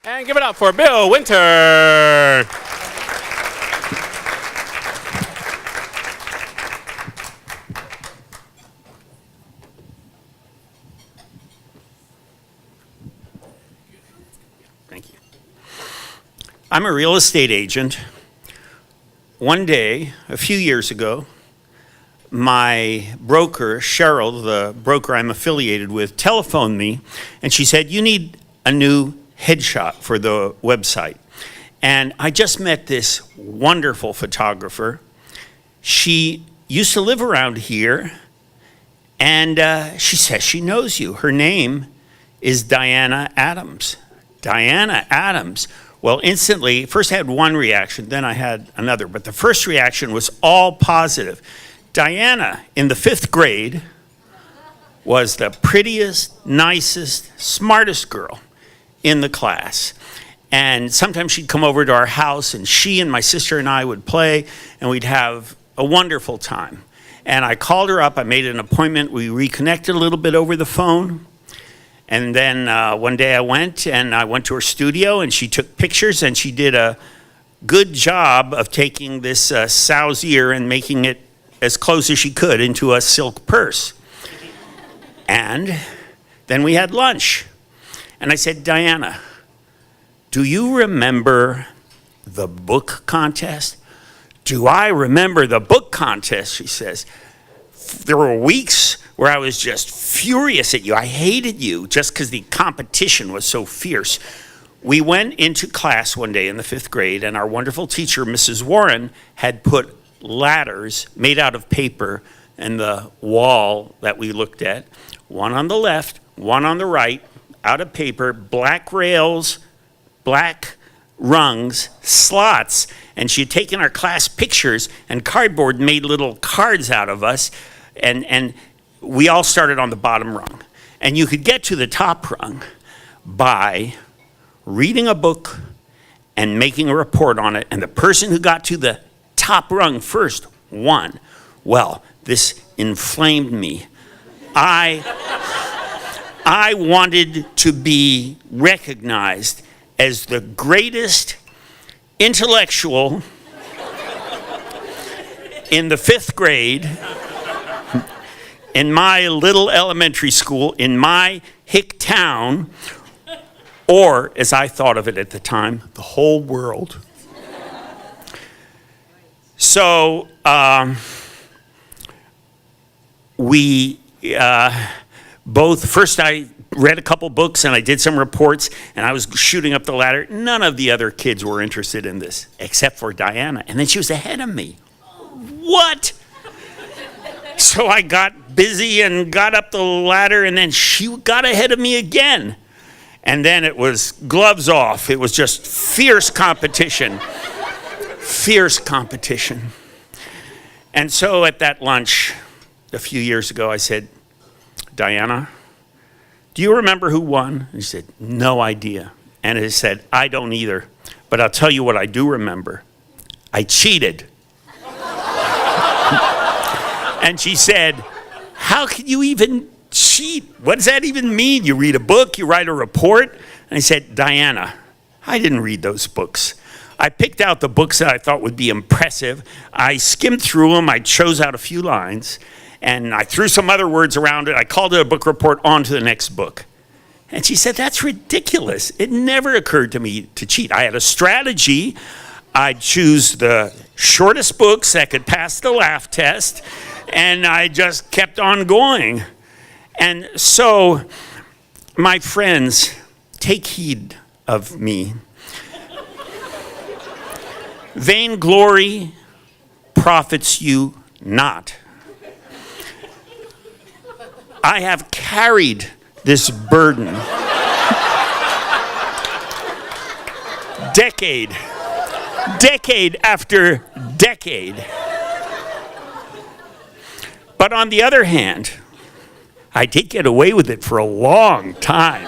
And give it up for Bill Winter. Thank you. I'm a real estate agent. One day, a few years ago, my broker, Cheryl, the broker I'm affiliated with, telephoned me, and she said, "You need a new headshot for the website." And I just met this wonderful photographer. She used to live around here, and she says she knows you. Her name is Diana Adams. Diana Adams. Well, instantly, first I had one reaction, then I had another, but the first reaction was all positive. Diana, in the 5th grade, was the prettiest, nicest, smartest girl in the class. And sometimes she'd come over to our house, and she and my sister and I would play, and we'd have a wonderful time. And I called her up, I made an appointment, we reconnected a little bit over the phone. And then one day I went to her studio, and she took pictures, and she did a good job of taking this sow's ear and making it as close as she could into a silk purse. And then we had lunch. And I said, "Diana, do you remember the book contest?" "Do I remember the book contest?" she says. "There were weeks where I was just furious at you. I hated you just because the competition was so fierce." We went into class one day in the 5th grade, and our wonderful teacher, Mrs. Warren, had put ladders made out of paper in the wall that we looked at. One on the left, one on the right, out of paper, black rails, black rungs, slots, and she had taken our class pictures and cardboard, made little cards out of us, and we all started on the bottom rung. And you could get to the top rung by reading a book and making a report on it, and the person who got to the top rung first won. Well, this inflamed me. I wanted to be recognized as the greatest intellectual in the 5th grade in my little elementary school, in my hick town, or, as I thought of it at the time, the whole world. So we first I read a couple books and I did some reports, and I was shooting up the ladder. None of the other kids were interested in this except for Diana, and then she was ahead of me. What? So I got busy and got up the ladder, and then she got ahead of me again. And then it was gloves off. It was just fierce competition. Fierce competition. And so at that lunch a few years ago, I said, "Diana, do you remember who won?" And she said, "No idea." And I said, "I don't either. But I'll tell you what I do remember. I cheated." And she said, "How can you even cheat? What does that even mean? You read a book, you write a report?" And I said, "Diana, I didn't read those books. I picked out the books that I thought would be impressive. I skimmed through them, I chose out a few lines, and I threw some other words around it. I called it a book report, on to the next book." And she said, "That's ridiculous. It never occurred to me to cheat. I had a strategy. I'd choose the shortest books that could pass the laugh test, and I just kept on going." And so, my friends, take heed of me. Vainglory profits you not. I have carried this burden decade after decade. But on the other hand, I did get away with it for a long time.